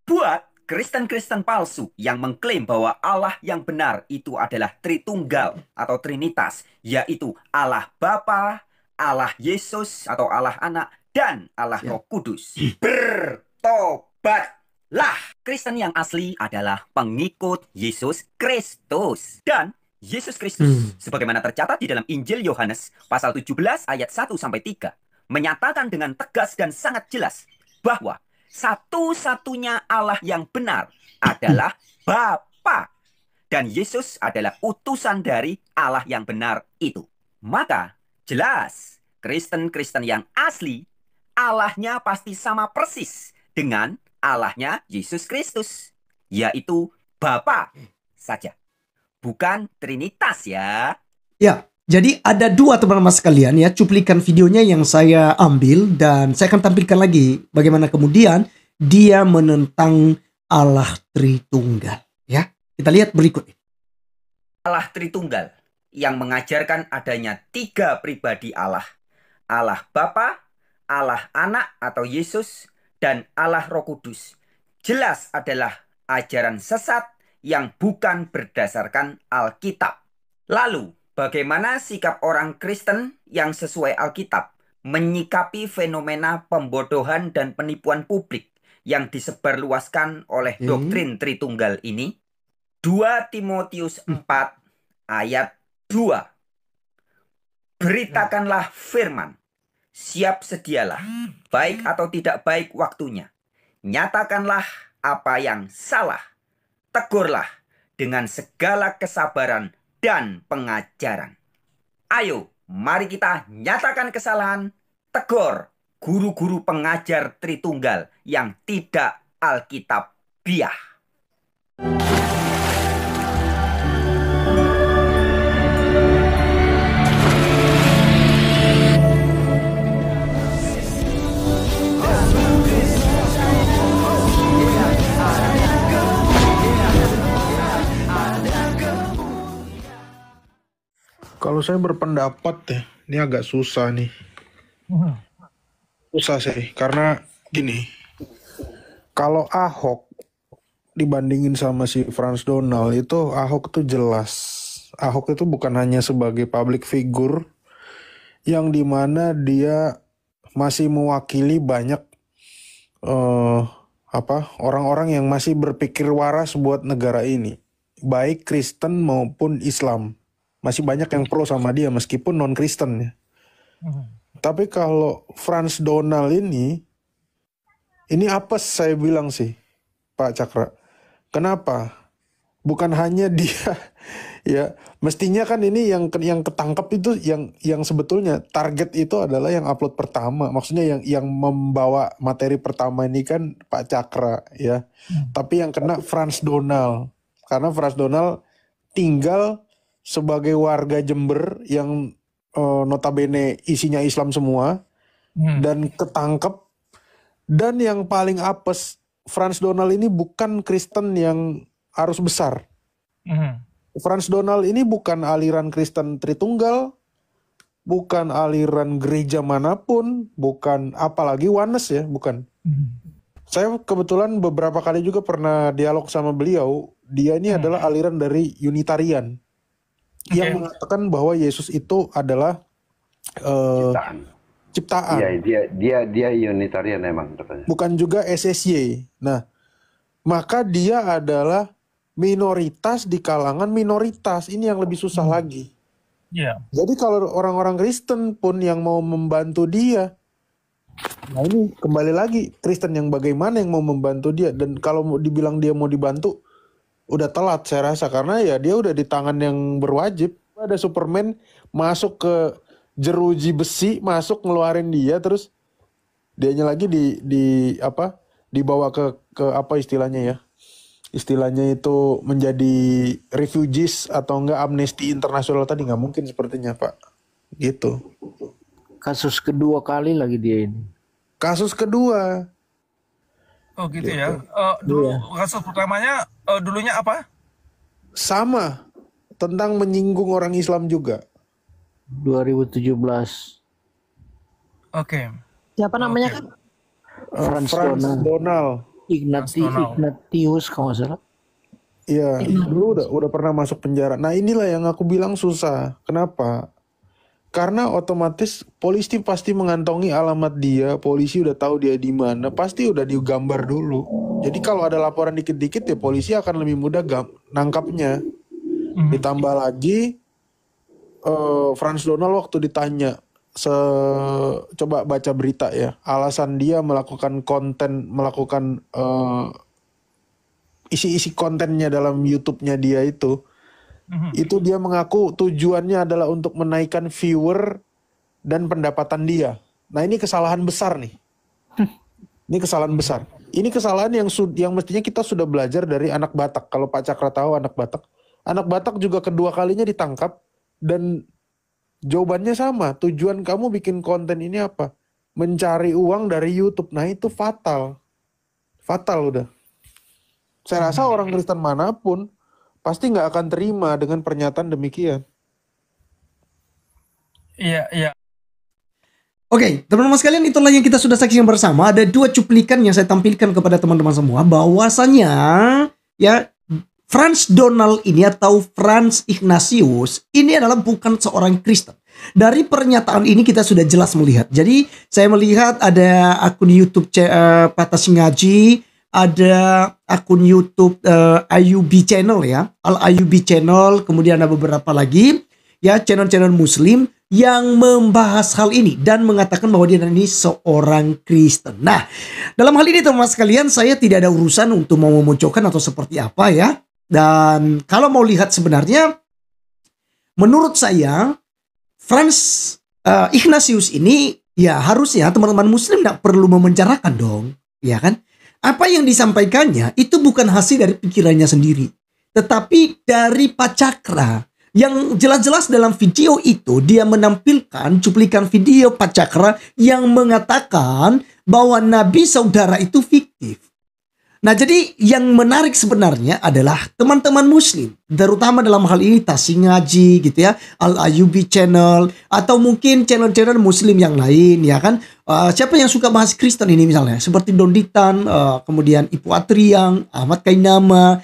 Buat Kristen-Kristen palsu yang mengklaim bahwa Allah yang benar itu adalah Tritunggal atau Trinitas, yaitu Allah Bapa, Allah Yesus atau Allah Anak, dan Allah Roh Kudus. Bertobatlah! Kristen yang asli adalah pengikut Yesus Kristus. Dan Yesus Kristus, sebagaimana tercatat di dalam Injil Yohanes pasal 17 ayat 1-3, menyatakan dengan tegas dan sangat jelas bahwa satu-satunya Allah yang benar adalah Bapa. Dan Yesus adalah utusan dari Allah yang benar itu. Maka jelas Kristen-Kristen yang asli Allahnya pasti sama persis dengan Allahnya Yesus Kristus, yaitu Bapa saja. Bukan Trinitas ya. Ya, jadi ada dua teman-teman sekalian ya, cuplikan videonya yang saya ambil dan saya akan tampilkan lagi bagaimana kemudian dia menentang Allah Tritunggal. Ya, kita lihat berikut. Allah Tritunggal yang mengajarkan adanya 3 pribadi Allah. Allah Bapa, Allah Anak atau Yesus, dan Allah Roh Kudus. Jelas adalah ajaran sesat yang bukan berdasarkan Alkitab. Lalu, bagaimana sikap orang Kristen yang sesuai Alkitab menyikapi fenomena pembodohan dan penipuan publik yang disebarluaskan oleh doktrin Tritunggal ini? 2 Timotius 4 ayat 2. Beritakanlah firman, siap sedialah, baik atau tidak baik waktunya. Nyatakanlah apa yang salah, tegurlah dengan segala kesabaran dan pengajaran. Ayo, mari kita nyatakan kesalahan, tegur guru-guru pengajar Tritunggal yang tidak Alkitabiah. Kalau saya berpendapat ya, ini agak susah nih. Susah sih, karena gini, kalau Ahok dibandingin sama si Frans Donald itu, Ahok tuh jelas. Ahok itu bukan hanya sebagai public figure yang dimana dia masih mewakili banyak orang-orang yang masih berpikir waras buat negara ini, baik Kristen maupun Islam. Masih banyak yang pro sama dia meskipun non-Kristen ya. Tapi kalau Frans Donald ini apa saya bilang sih, Pak Cakra? Kenapa? Bukan hanya dia ya, mestinya kan ini yang ketangkep itu yang sebetulnya target itu adalah yang upload pertama. Maksudnya yang membawa materi pertama ini kan Pak Cakra ya. Tapi yang kena Frans Donald. Karena Frans Donald tinggal sebagai warga Jember yang notabene isinya Islam semua dan ketangkep. Dan yang paling apes, Frans Donald ini bukan Kristen yang arus besar. Frans Donald ini bukan aliran Kristen Tritunggal, bukan aliran gereja manapun, bukan apalagi Oneness ya, bukan. Saya kebetulan beberapa kali juga pernah dialog sama beliau. Dia ini adalah aliran dari Unitarian. Yang mengatakan bahwa Yesus itu adalah ciptaan. Iya, dia Unitarian emang katanya. Bukan juga SSY. Nah, maka dia adalah minoritas di kalangan minoritas. Ini yang lebih susah lagi. Iya. Jadi kalau orang-orang Kristen pun yang mau membantu dia, nah ini kembali lagi Kristen yang bagaimana yang mau membantu dia. Dan kalau mau dibilang dia mau dibantu, udah telat saya rasa, karena ya dia udah di tangan yang berwajib. Ada Superman masuk ke jeruji besi, masuk ngeluarin dia, terus dianya lagi dibawa ke apa istilahnya ya? Istilahnya itu menjadi refugees atau enggak Amnesty Internasional tadi, nggak mungkin sepertinya Pak. Gitu. Kasus kedua kali lagi dia ini. Kasus kedua. Oh gitu ya. Kasus pertamanya dulunya apa? Sama. Tentang menyinggung orang Islam juga. 2017. Oke. Siapa namanya kan? Frans Donald. Ignatius kalau nggak salah. Iya, dulu udah pernah masuk penjara. Nah, inilah yang aku bilang susah. Kenapa? Karena otomatis polisi pasti mengantongi alamat dia, polisi udah tahu dia di mana, pasti udah digambar dulu. Jadi kalau ada laporan dikit-dikit ya polisi akan lebih mudah nangkapnya. Ditambah lagi Frans Donald waktu ditanya, coba baca berita ya, alasan dia melakukan isi-isi kontennya dalam YouTube-nya dia itu dia mengaku tujuannya adalah untuk menaikkan viewer dan pendapatan dia. Nah, ini kesalahan besar nih. Ini kesalahan besar. Ini kesalahan yang mestinya kita sudah belajar dari anak Batak. Kalau Pak Cakra tahu anak Batak. Anak Batak juga kedua kalinya ditangkap dan jawabannya sama. Tujuan kamu bikin konten ini apa? Mencari uang dari YouTube. Nah, itu fatal. Fatal udah. Saya rasa orang Kristen manapun pasti nggak akan terima dengan pernyataan demikian. Iya. Oke, teman-teman sekalian, itulah yang kita sudah saksikan bersama. Ada 2 cuplikan yang saya tampilkan kepada teman-teman semua, bahwasanya ya Frans Donald ini atau Frans Ignatius ini adalah bukan seorang Kristen. Dari pernyataan ini kita sudah jelas melihat. Jadi saya melihat ada akun YouTube Patah Singaji, ada akun YouTube IUB Channel ya, Al IUB Channel, kemudian ada beberapa lagi ya channel-channel Muslim yang membahas hal ini dan mengatakan bahwa dia ini seorang Kristen. Nah, dalam hal ini teman-teman sekalian, saya tidak ada urusan untuk mau memunculkan atau seperti apa ya. Dan kalau mau lihat sebenarnya, menurut saya Frans Ignatius ini ya harusnya teman-teman Muslim tidak perlu memenjarakan dong, ya kan? Apa yang disampaikannya itu bukan hasil dari pikirannya sendiri, tetapi dari Pak Cakra. Yang jelas-jelas dalam video itu dia menampilkan cuplikan video Pak Cakra yang mengatakan bahwa Nabi saudara itu fiktif. Nah, jadi yang menarik sebenarnya adalah teman-teman Muslim, terutama dalam hal ini Tasing Ngaji gitu ya, Al Ayubi Channel, atau mungkin channel-channel Muslim yang lain ya kan. Siapa yang suka bahas Kristen ini misalnya, seperti Donditan, kemudian Ipu Atriang, Ahmad Kainama,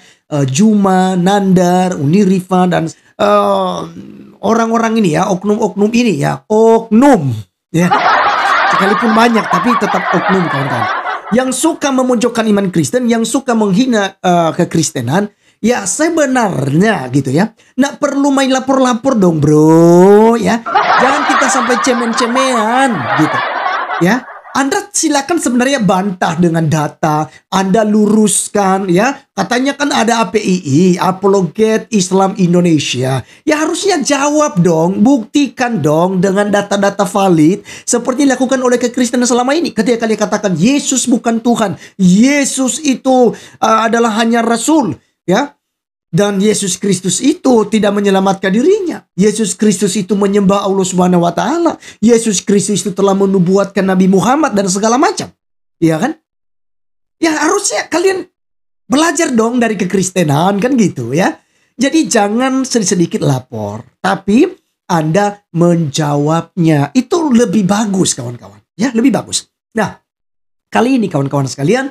Juma, Nandar, Uni Rifa, dan orang-orang ini ya, oknum-oknum ini ya, oknum ya, sekalipun banyak tapi tetap oknum kawan-kawan. Yang suka memunculkan iman Kristen, yang suka menghina kekristenan, ya sebenarnya gitu ya, nggak perlu main lapor-lapor dong bro ya. Jangan kita sampai cemen-cemean gitu ya. Anda silakan sebenarnya bantah dengan data, Anda luruskan ya. Katanya kan ada APII, Apologet Islam Indonesia. Ya harusnya jawab dong, buktikan dong dengan data-data valid seperti dilakukan oleh kekristenan selama ini. Ketika kalian katakan Yesus bukan Tuhan, Yesus itu adalah hanya Rasul ya. Dan Yesus Kristus itu tidak menyelamatkan dirinya. Yesus Kristus itu menyembah Allah Subhanahu wa taala. Yesus Kristus itu telah menubuatkan Nabi Muhammad dan segala macam. Iya kan? Ya harusnya kalian belajar dong dari kekristenan kan gitu ya. Jadi jangan sedikit lapor, tapi Anda menjawabnya. Itu lebih bagus kawan-kawan. Ya, lebih bagus. Nah, kali ini kawan-kawan sekalian,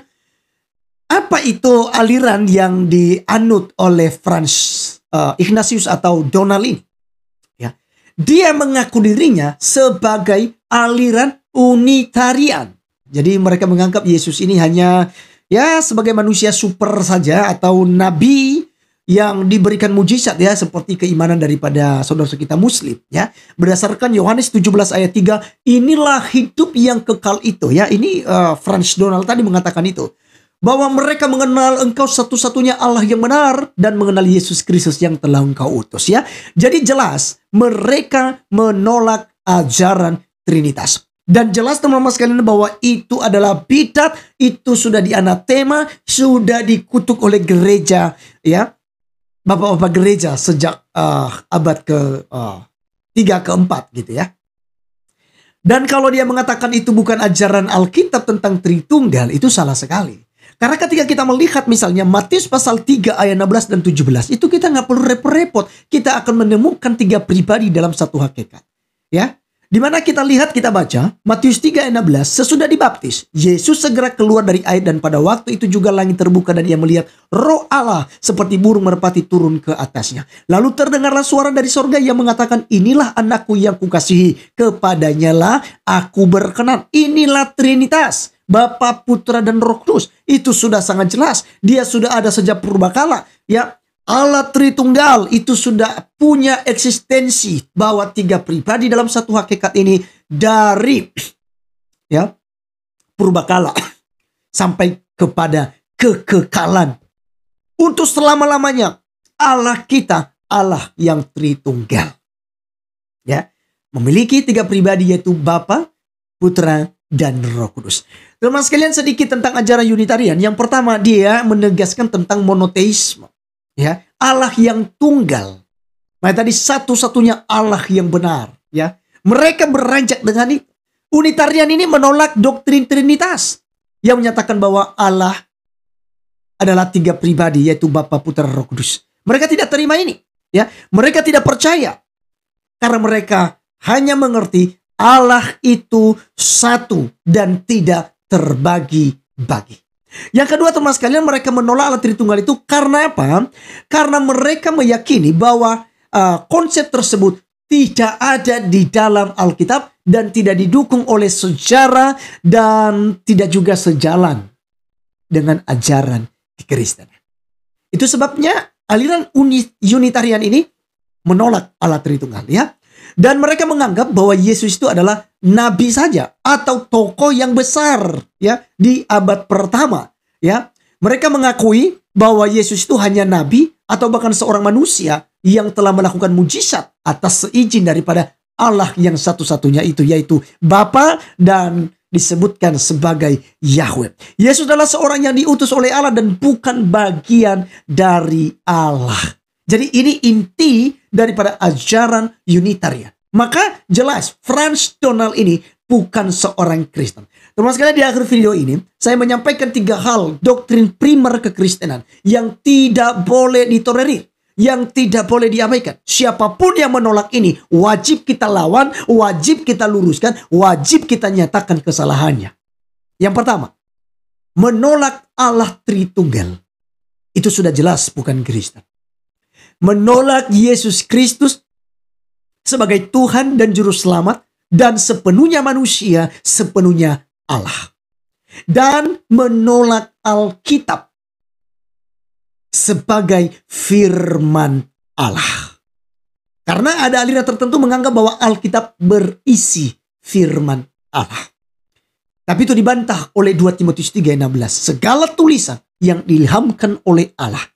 apa itu aliran yang dianut oleh Frans Ignatius atau Donald ini? Ya, dia mengaku dirinya sebagai aliran Unitarian. Jadi mereka menganggap Yesus ini hanya ya sebagai manusia super saja atau nabi yang diberikan mujizat ya, seperti keimanan daripada saudara kita Muslim ya. Berdasarkan Yohanes 17 ayat 3, inilah hidup yang kekal itu ya. Ini Frans Donald tadi mengatakan itu, bahwa mereka mengenal engkau satu-satunya Allah yang benar dan mengenal Yesus Kristus yang telah engkau utus ya. Jadi jelas mereka menolak ajaran Trinitas. Dan jelas teman-teman sekalian bahwa itu adalah bidat, itu sudah dianatema, sudah dikutuk oleh gereja ya. Bapak-bapak gereja sejak abad ke-3 ke-4 gitu ya. Dan kalau dia mengatakan itu bukan ajaran Alkitab tentang Tritunggal, itu salah sekali. Karena ketika kita melihat misalnya Matius pasal 3 ayat 16 dan 17, itu kita nggak perlu repot-repot. Kita akan menemukan 3 pribadi dalam satu hakikat. Ya. Di mana kita lihat, kita baca Matius 3 ayat 16, sesudah dibaptis, Yesus segera keluar dari air dan pada waktu itu juga langit terbuka dan ia melihat Roh Allah seperti burung merpati turun ke atasnya. Lalu terdengarlah suara dari sorga yang mengatakan, inilah anakku yang kukasihi, kepadanya lah aku berkenan. Inilah Trinitas, Bapa, Putra, dan Roh Kudus. Itu sudah sangat jelas. Dia sudah ada sejak purbakala. Ya, Allah Tritunggal itu sudah punya eksistensi, bahwa 3 pribadi dalam satu hakikat ini dari ya purbakala sampai kepada kekekalan. Untuk selama-lamanya Allah kita, Allah yang Tritunggal. Ya, memiliki 3 pribadi yaitu Bapa, Putra, dan Roh Kudus. Teman sekalian, sedikit tentang ajaran Unitarian. Yang pertama, dia menegaskan tentang monoteisme. Ya, Allah yang tunggal. Nah, tadi satu-satunya Allah yang benar. Ya, mereka beranjak dengan itu. Unitarian ini menolak doktrin Trinitas yang menyatakan bahwa Allah adalah 3 pribadi, yaitu Bapa, Putra, Roh Kudus. Mereka tidak terima ini. Ya, mereka tidak percaya karena mereka hanya mengerti Allah itu satu dan tidak terbagi-bagi. Yang kedua, teman sekalian, mereka menolak Allah Tritunggal itu karena apa? Karena mereka meyakini bahwa konsep tersebut tidak ada di dalam Alkitab dan tidak didukung oleh sejarah dan tidak juga sejalan dengan ajaran kekristenan. Itu sebabnya aliran Unitarian ini menolak Allah Tritunggal, ya. Dan mereka menganggap bahwa Yesus itu adalah nabi saja atau tokoh yang besar, ya, di abad pertama, ya. Mereka mengakui bahwa Yesus itu hanya nabi atau bahkan seorang manusia yang telah melakukan mujizat atas seizin daripada Allah yang satu-satunya itu, yaitu Bapa dan disebutkan sebagai Yahweh. Yesus adalah seorang yang diutus oleh Allah dan bukan bagian dari Allah. Jadi ini inti daripada ajaran Unitarian. Maka jelas Frans Donald ini bukan seorang Kristen. Teman sekalian, di akhir video ini saya menyampaikan 3 hal doktrin primer kekristenan yang tidak boleh ditolerir, yang tidak boleh diabaikan. Siapapun yang menolak ini wajib kita lawan, wajib kita luruskan, wajib kita nyatakan kesalahannya. Yang pertama, menolak Allah Tritunggal. Itu sudah jelas bukan Kristen. Menolak Yesus Kristus sebagai Tuhan dan Juru Selamat dan sepenuhnya manusia, sepenuhnya Allah. Dan menolak Alkitab sebagai firman Allah. Karena ada aliran tertentu menganggap bahwa Alkitab berisi firman Allah. Tapi itu dibantah oleh 2 Timotius 3:16. Segala tulisan yang diilhamkan oleh Allah.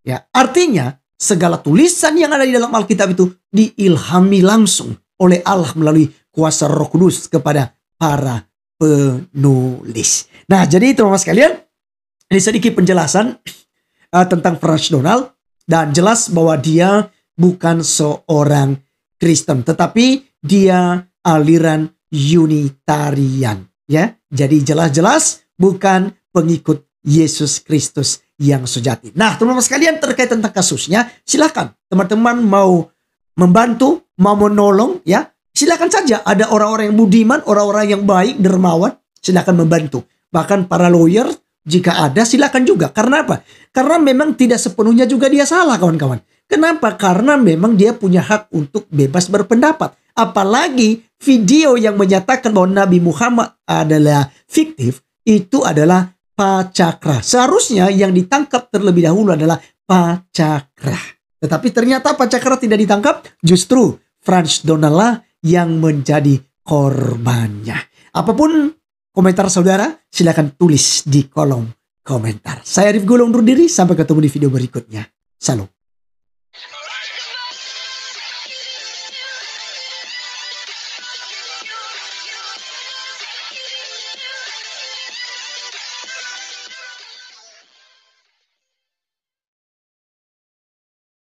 Ya, artinya segala tulisan yang ada di dalam Alkitab itu diilhami langsung oleh Allah melalui kuasa Roh Kudus kepada para penulis. Nah, jadi teman-teman sekalian, ini sedikit penjelasan tentang Frans Donald, dan jelas bahwa dia bukan seorang Kristen, tetapi dia aliran Unitarian, ya. Jadi jelas-jelas bukan pengikut Yesus Kristus yang sejati. Nah, teman-teman sekalian, terkait tentang kasusnya, silakan teman-teman mau membantu, mau menolong, ya, silakan saja. Ada orang-orang yang budiman, orang-orang yang baik, dermawan, silakan membantu. Bahkan para lawyer, jika ada, silakan juga. Karena apa? Karena memang tidak sepenuhnya juga dia salah, kawan-kawan. Kenapa? Karena memang dia punya hak untuk bebas berpendapat. Apalagi video yang menyatakan bahwa Nabi Muhammad adalah fiktif, itu adalah Pacakra. Seharusnya yang ditangkap terlebih dahulu adalah Pacakra. Tetapi ternyata Pacakra tidak ditangkap, justru Frans Donald lah yang menjadi korbannya. Apapun komentar saudara, silakan tulis di kolom komentar. Saya Arif Gulung undur diri, sampai ketemu di video berikutnya. Salam.